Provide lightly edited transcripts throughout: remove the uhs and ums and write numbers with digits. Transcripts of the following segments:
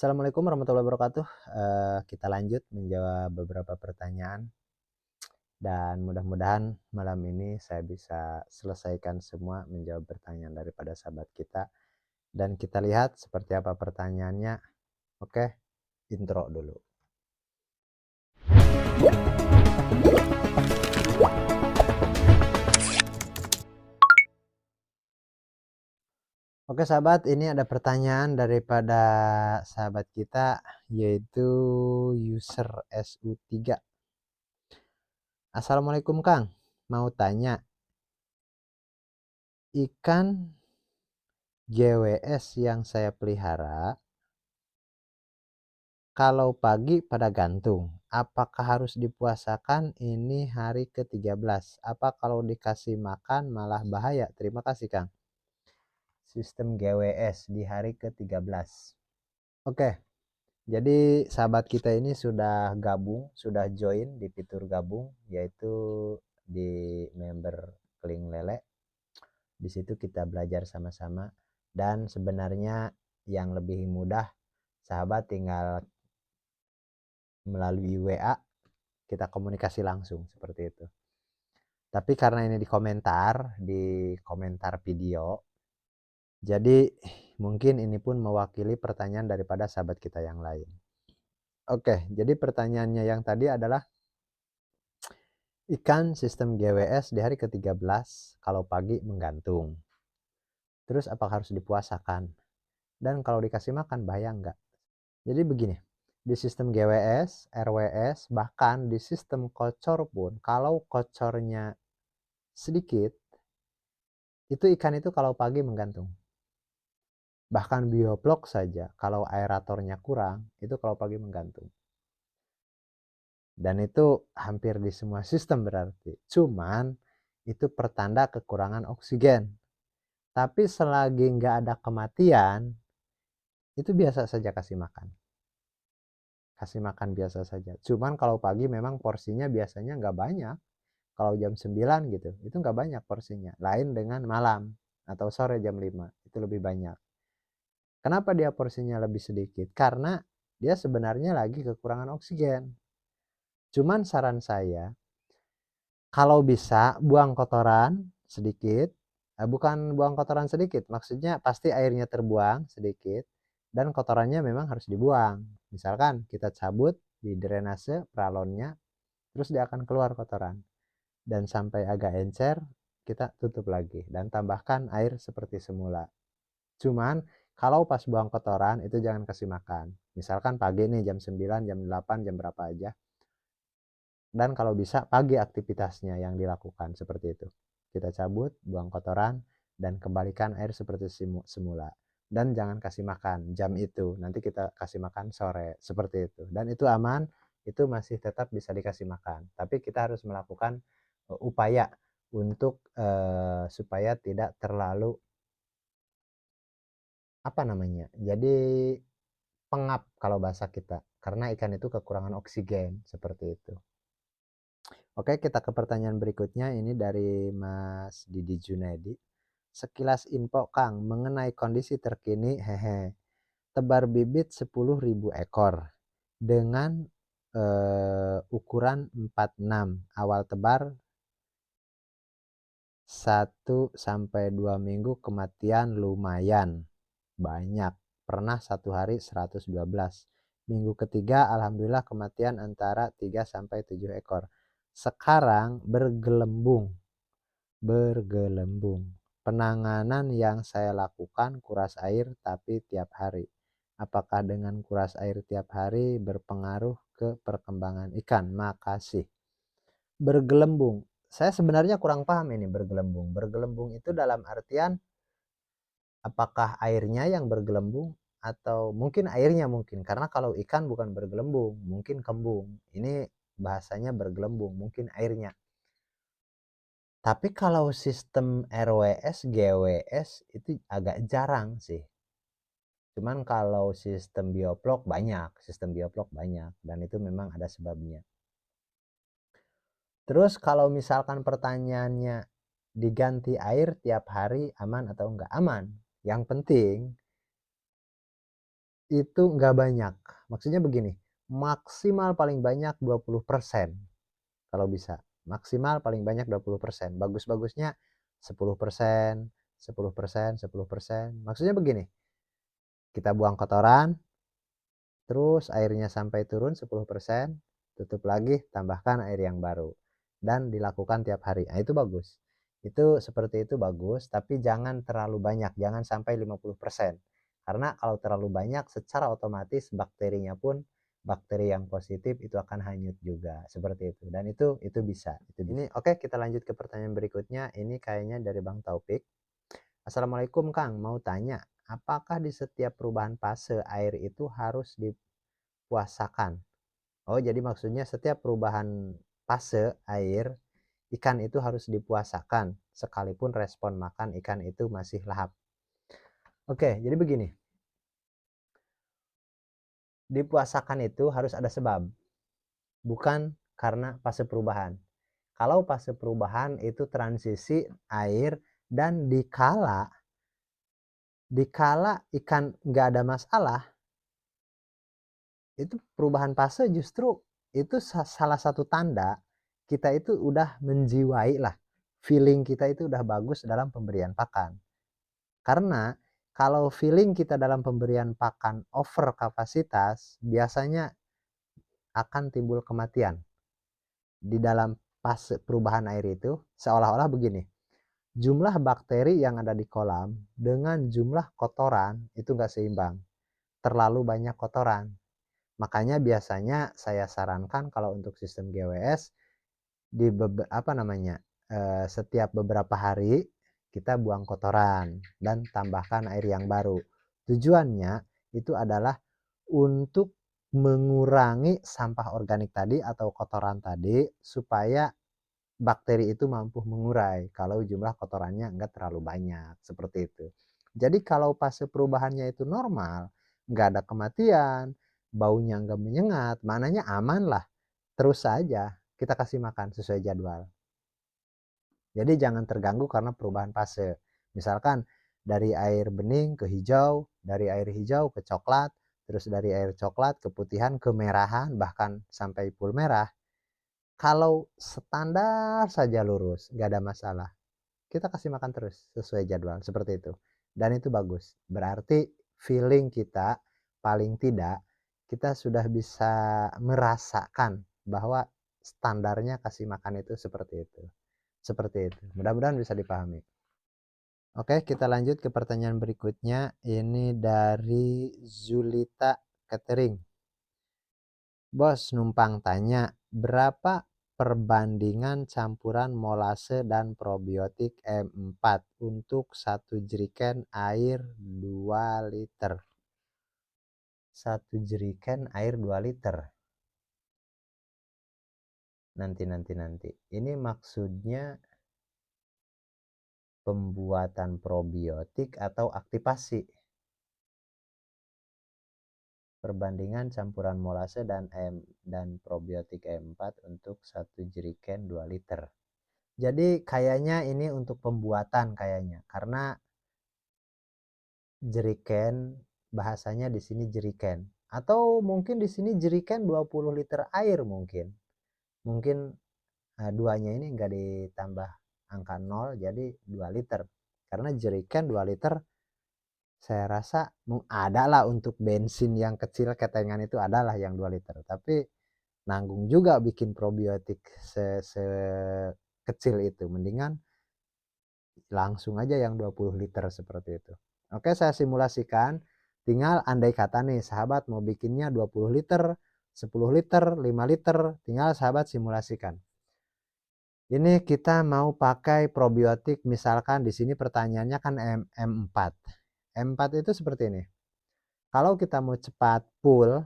Assalamualaikum warahmatullahi wabarakatuh. Kita lanjut menjawab beberapa pertanyaan dan mudah-mudahan malam ini saya bisa selesaikan semua menjawab pertanyaan daripada sahabat kita dan kita lihat seperti apa pertanyaannya. Oke, intro dulu. Oke sahabat, ini ada pertanyaan daripada sahabat kita yaitu user SU3. Assalamualaikum Kang, mau tanya, ikan GWS yang saya pelihara kalau pagi pada gantung, apakah harus dipuasakan? Ini hari ke-13. Apa kalau dikasih makan malah bahaya? Terima kasih Kang. Sistem GWS di hari ke-13. Oke, jadi sahabat kita ini sudah gabung, sudah join di fitur gabung, yaitu di member Keling Lele. Di situ kita belajar sama-sama dan sebenarnya yang lebih mudah sahabat tinggal melalui WA kita komunikasi langsung seperti itu. Tapi karena ini di komentar video, jadi mungkin ini pun mewakili pertanyaan daripada sahabat kita yang lain. Oke, jadi pertanyaannya yang tadi adalah ikan sistem GWS di hari ke-13 kalau pagi menggantung. Terus apakah harus dipuasakan? Dan kalau dikasih makan bahaya enggak? Jadi begini, di sistem GWS, RWS, bahkan di sistem kocor pun, kalau kocornya sedikit, itu ikan itu kalau pagi menggantung. Bahkan bioplok saja, kalau aeratornya kurang, itu kalau pagi menggantung. Dan itu hampir di semua sistem berarti. Cuman itu pertanda kekurangan oksigen. Tapi selagi nggak ada kematian, itu biasa saja kasih makan. Kasih makan biasa saja. Cuman kalau pagi memang porsinya biasanya nggak banyak. Kalau jam 9 gitu, itu nggak banyak porsinya. Lain dengan malam atau sore jam 5, itu lebih banyak. Kenapa dia porsinya lebih sedikit? Karena dia sebenarnya lagi kekurangan oksigen. Cuman saran saya, kalau bisa buang kotoran sedikit, bukan buang kotoran sedikit, maksudnya pasti airnya terbuang sedikit dan kotorannya memang harus dibuang. Misalkan kita cabut di drainase pralonnya, terus dia akan keluar kotoran. Dan sampai agak encer, kita tutup lagi dan tambahkan air seperti semula. Cuman kalau pas buang kotoran itu jangan kasih makan. Misalkan pagi nih jam 9, jam 8, jam berapa aja. Dan kalau bisa pagi aktivitasnya yang dilakukan seperti itu. Kita cabut, buang kotoran, dan kembalikan air seperti semula. Dan jangan kasih makan jam itu. Nanti kita kasih makan sore seperti itu. Dan itu aman, itu masih tetap bisa dikasih makan. Tapi kita harus melakukan upaya untuk supaya tidak terlalu jadi pengap kalau bahasa kita, karena ikan itu kekurangan oksigen seperti itu. Oke, kita ke pertanyaan berikutnya. Ini dari Mas Didi Junaidi. Sekilas info Kang mengenai kondisi terkini tebar bibit 10.000 ekor dengan ukuran 46, awal tebar 1-2 minggu, kematian lumayan banyak, pernah 1 hari 112. Minggu ketiga alhamdulillah kematian antara 3-7 ekor. Sekarang bergelembung. Penanganan yang saya lakukan kuras air tapi tiap hari. Apakah dengan kuras air tiap hari berpengaruh ke perkembangan ikan? Makasih. Bergelembung, saya sebenarnya kurang paham ini bergelembung. Bergelembung itu dalam artian apakah airnya yang bergelembung atau mungkin airnya, mungkin karena kalau ikan bukan bergelembung, mungkin kembung. Ini bahasanya bergelembung, mungkin airnya. Tapi kalau sistem RWS, GWS itu agak jarang sih. Cuman kalau sistem bioplok banyak, dan itu memang ada sebabnya. Terus kalau misalkan pertanyaannya diganti air tiap hari aman atau enggak? Aman. Yang penting itu nggak banyak. Maksudnya begini, maksimal paling banyak 20% kalau bisa. Maksimal paling banyak 20%. Bagus-bagusnya 10%, 10%, 10%. Maksudnya begini, kita buang kotoran, terus airnya sampai turun 10%, tutup lagi, tambahkan air yang baru. Dan dilakukan tiap hari. Nah, itu bagus. Itu seperti itu bagus, tapi jangan terlalu banyak, jangan sampai 50%. Karena kalau terlalu banyak, secara otomatis bakterinya pun bakteri yang positif itu akan hanyut juga, seperti itu. Dan itu bisa. Ini oke, kita lanjut ke pertanyaan berikutnya. Ini kayaknya dari Bang Taufik. Assalamualaikum Kang, mau tanya, apakah di setiap perubahan fase air itu harus dipuasakan? Oh, jadi maksudnya setiap perubahan fase air, ikan itu harus dipuasakan, sekalipun respon makan ikan itu masih lahap. Oke, jadi begini. Dipuasakan itu harus ada sebab, bukan karena fase perubahan. Kalau fase perubahan itu transisi air dan dikala ikan nggak ada masalah, itu perubahan fase justru itu salah satu tanda kita itu udah menjiwai lah, feeling kita itu udah bagus dalam pemberian pakan. Karena kalau feeling kita dalam pemberian pakan over kapasitas, biasanya akan timbul kematian. Di dalam fase perubahan air itu seolah-olah begini, jumlah bakteri yang ada di kolam dengan jumlah kotoran itu nggak seimbang, terlalu banyak kotoran. Makanya biasanya saya sarankan kalau untuk sistem GWS di setiap beberapa hari kita buang kotoran dan tambahkan air yang baru. Tujuannya itu adalah untuk mengurangi sampah organik tadi atau kotoran tadi supaya bakteri itu mampu mengurai kalau jumlah kotorannya enggak terlalu banyak, seperti itu. Jadi kalau fase perubahannya itu normal, nggak ada kematian, baunya nggak menyengat, maknanya aman lah. Terus saja kita kasih makan sesuai jadwal. Jadi jangan terganggu karena perubahan fase. Misalkan dari air bening ke hijau, dari air hijau ke coklat, terus dari air coklat ke putihan, kemerahan, bahkan sampai full merah. Kalau standar saja lurus, nggak ada masalah. Kita kasih makan terus sesuai jadwal, seperti itu. Dan itu bagus. Berarti feeling kita paling tidak kita sudah bisa merasakan bahwa standarnya kasih makan itu seperti itu. Seperti itu. Mudah-mudahan bisa dipahami. Oke, kita lanjut ke pertanyaan berikutnya. Ini dari Zulita Catering. Bos numpang tanya, berapa perbandingan campuran molase dan probiotik M4 untuk 1 jerigen air 2 liter? 1 jerigen air 2 liter. Nanti. Ini maksudnya pembuatan probiotik atau aktivasi? Perbandingan campuran molase dan probiotik M4 untuk 1 jerigen 2 liter. Jadi kayaknya ini untuk pembuatan kayaknya, karena jerigen bahasanya di sini jerigen, atau mungkin di sini jerigen 20 liter air mungkin. Mungkin duanya ini enggak ditambah angka 0 jadi 2 liter. Karena jerigen 2 liter saya rasa ada lah untuk bensin yang kecil ketengan itu adalah yang 2 liter, tapi nanggung juga bikin probiotik sekecil itu, mendingan langsung aja yang 20 liter seperti itu. Oke, saya simulasikan, tinggal andai kata nih sahabat mau bikinnya 20 liter, 10 liter, 5 liter, tinggal sahabat simulasikan. Ini kita mau pakai probiotik, misalkan di sini pertanyaannya kan M4. M4 itu seperti ini. Kalau kita mau cepat full,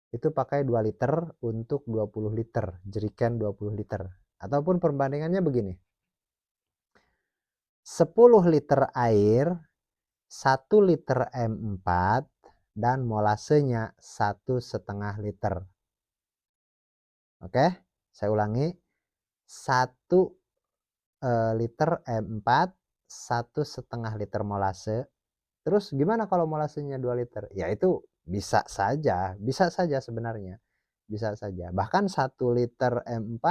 itu pakai 2 liter untuk 20 liter, jerigen 20 liter. Ataupun perbandingannya begini. 10 liter air, 1 liter M4, dan molasenya 1,5 liter. Oke, saya ulangi. 1 liter M4, 1,5 liter molase, Terus gimana kalau molasenya 2 liter? Ya itu bisa saja sebenarnya. Bisa saja. Bahkan 1 liter M4,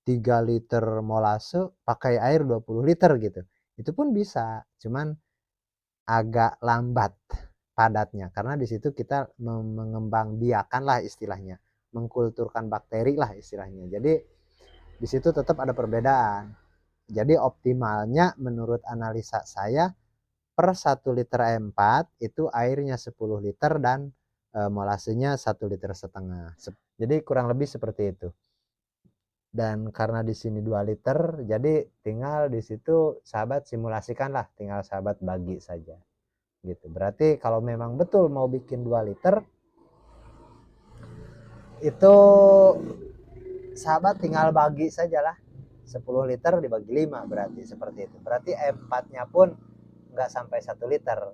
3 liter molase pakai air 20 liter gitu. Itu pun bisa, cuman agak lambat padatnya karena di situ kita mengembangbiakan lah istilahnya, mengkulturkan bakteri lah istilahnya. Jadi di situ tetap ada perbedaan. Jadi optimalnya menurut analisa saya per 1 liter M4 itu airnya 10 liter dan molasenya 1,5 liter. Jadi kurang lebih seperti itu. Dan karena di sini 2 liter, jadi tinggal di situ sahabat simulasikan lah, tinggal sahabat bagi saja. Gitu. Berarti kalau memang betul mau bikin 2 liter, itu sahabat tinggal bagi sajalah. 10 liter dibagi 5 berarti seperti itu. Berarti M4-nya pun nggak sampai 1 liter.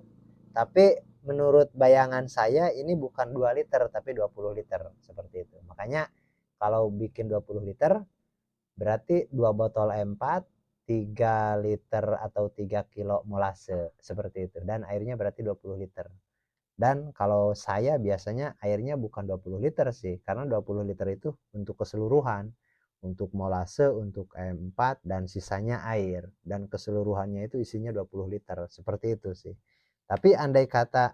Tapi menurut bayangan saya ini bukan 2 liter tapi 20 liter seperti itu. Makanya kalau bikin 20 liter berarti 2 botol M4, 3 liter atau 3 kilo molase seperti itu. Dan airnya berarti 20 liter. Dan kalau saya biasanya airnya bukan 20 liter sih, karena 20 liter itu untuk keseluruhan, untuk molase, untuk M4 dan sisanya air, dan keseluruhannya itu isinya 20 liter, seperti itu sih. Tapi andai kata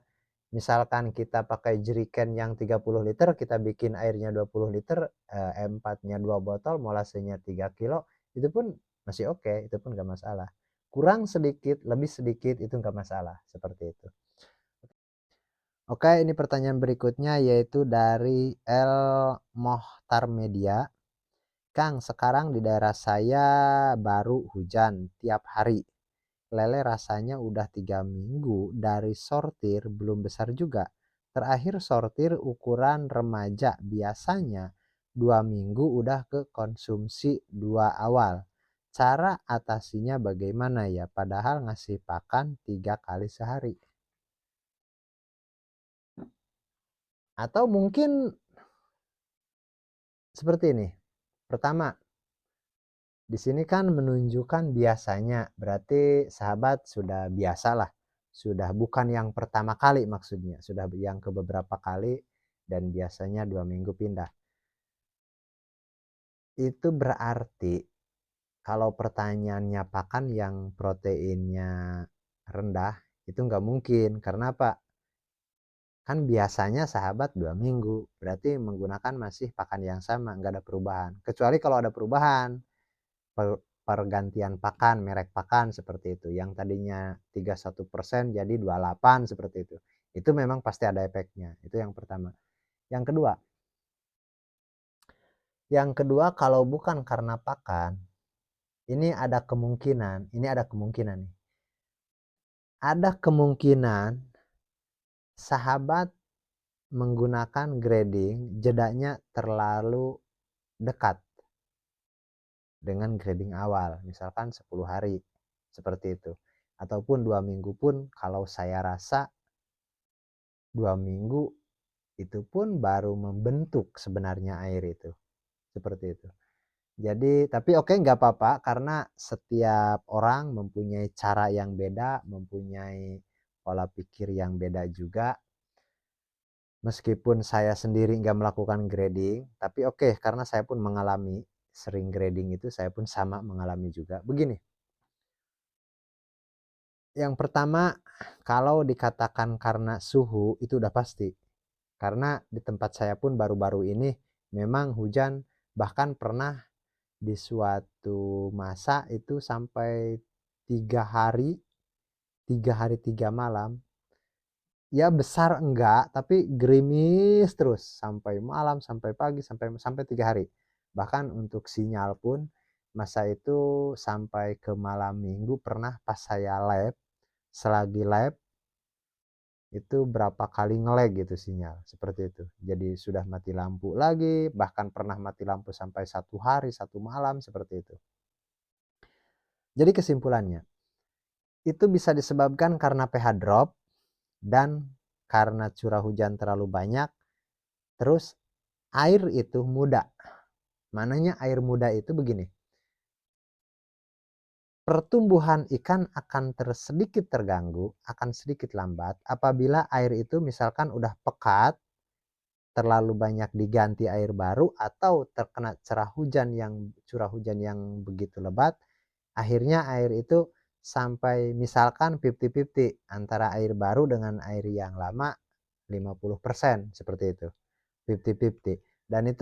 misalkan kita pakai jeriken yang 30 liter, kita bikin airnya 20 liter, M4-nya 2 botol, molasenya 3 kilo, itu pun masih oke, itu pun gak masalah. Kurang sedikit, lebih sedikit, itu gak masalah, seperti itu. Oke, ini pertanyaan berikutnya yaitu dari El Mohtar Media. Kang, sekarang di daerah saya baru hujan tiap hari. Lele rasanya udah 3 minggu dari sortir belum besar juga. Terakhir sortir ukuran remaja biasanya 2 minggu udah ke konsumsi 2 awal. Cara atasinya bagaimana ya? Padahal ngasih pakan 3 kali sehari. Atau mungkin seperti ini. Pertama, di sini kan menunjukkan biasanya, berarti sahabat sudah biasalah, sudah bukan yang pertama kali maksudnya, sudah yang ke beberapa kali dan biasanya 2 minggu pindah. Itu berarti kalau pertanyaannya pakan yang proteinnya rendah, itu nggak mungkin. Karena apa? Kan biasanya sahabat 2 minggu, berarti menggunakan masih pakan yang sama, nggak ada perubahan. Kecuali kalau ada perubahan, pergantian pakan, merek pakan seperti itu. Yang tadinya 31% jadi 28 seperti itu. Itu memang pasti ada efeknya. Itu yang pertama. Yang kedua kalau bukan karena pakan, ini ada kemungkinan nih. Ada kemungkinan sahabat menggunakan grading jedanya terlalu dekat dengan grading awal, misalkan 10 hari seperti itu, ataupun 2 minggu pun kalau saya rasa 2 minggu itu pun baru membentuk sebenarnya air itu, seperti itu. Jadi tapi oke, nggak apa-apa karena setiap orang mempunyai cara yang beda, mempunyai pola pikir yang beda juga. Meskipun saya sendiri nggak melakukan grading, tapi oke karena saya pun mengalami sering grading itu, saya pun sama mengalami juga. Begini, yang pertama kalau dikatakan karena suhu itu udah pasti. Karena di tempat saya pun baru-baru ini memang hujan, bahkan pernah di suatu masa itu sampai 3 hari 3 malam. Ya besar enggak, tapi gerimis terus sampai malam, sampai pagi, sampai 3 hari. Bahkan untuk sinyal pun masa itu sampai ke malam minggu pernah pas saya live, selagi live itu berapa kali nge-lag gitu sinyal, seperti itu. Jadi sudah mati lampu lagi, bahkan pernah mati lampu sampai 1 hari, 1 malam, seperti itu. Jadi kesimpulannya, itu bisa disebabkan karena pH drop dan karena curah hujan terlalu banyak, terus air itu muda. Mananya air muda itu begini. pertumbuhan ikan akan sedikit terganggu, akan sedikit lambat apabila air itu misalkan udah pekat, terlalu banyak diganti air baru, atau terkena curah hujan yang begitu lebat, akhirnya air itu sampai misalkan 50-50 antara air baru dengan air yang lama 50% seperti itu. 50-50. Dan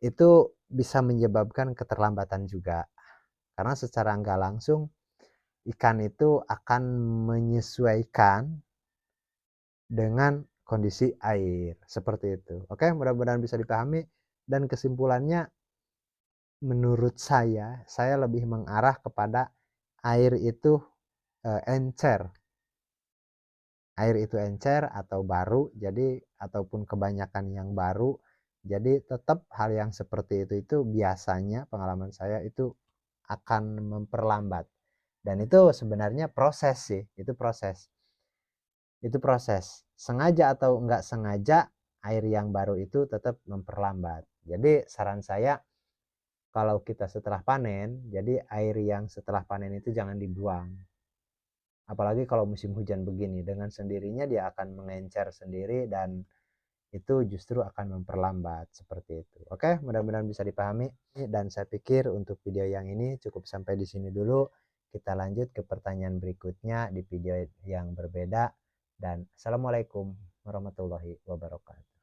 itu bisa menyebabkan keterlambatan juga. Karena secara nggak langsung ikan itu akan menyesuaikan dengan kondisi air seperti itu. Oke, mudah-mudahan bisa dipahami, dan kesimpulannya menurut saya lebih mengarah kepada air itu encer. Air itu encer atau baru, jadi ataupun kebanyakan yang baru. Jadi tetap hal yang seperti itu biasanya pengalaman saya itu akan memperlambat. Dan itu sebenarnya proses sih, itu proses. Itu proses. Sengaja atau enggak sengaja, air yang baru itu tetap memperlambat. Jadi saran saya, kalau kita setelah panen, jadi air yang setelah panen itu jangan dibuang. Apalagi kalau musim hujan begini, dengan sendirinya dia akan mengencer sendiri dan itu justru akan memperlambat seperti itu. Oke, mudah-mudahan bisa dipahami, dan saya pikir untuk video yang ini cukup sampai di sini dulu. Kita lanjut ke pertanyaan berikutnya di video yang berbeda, dan assalamualaikum warahmatullahi wabarakatuh.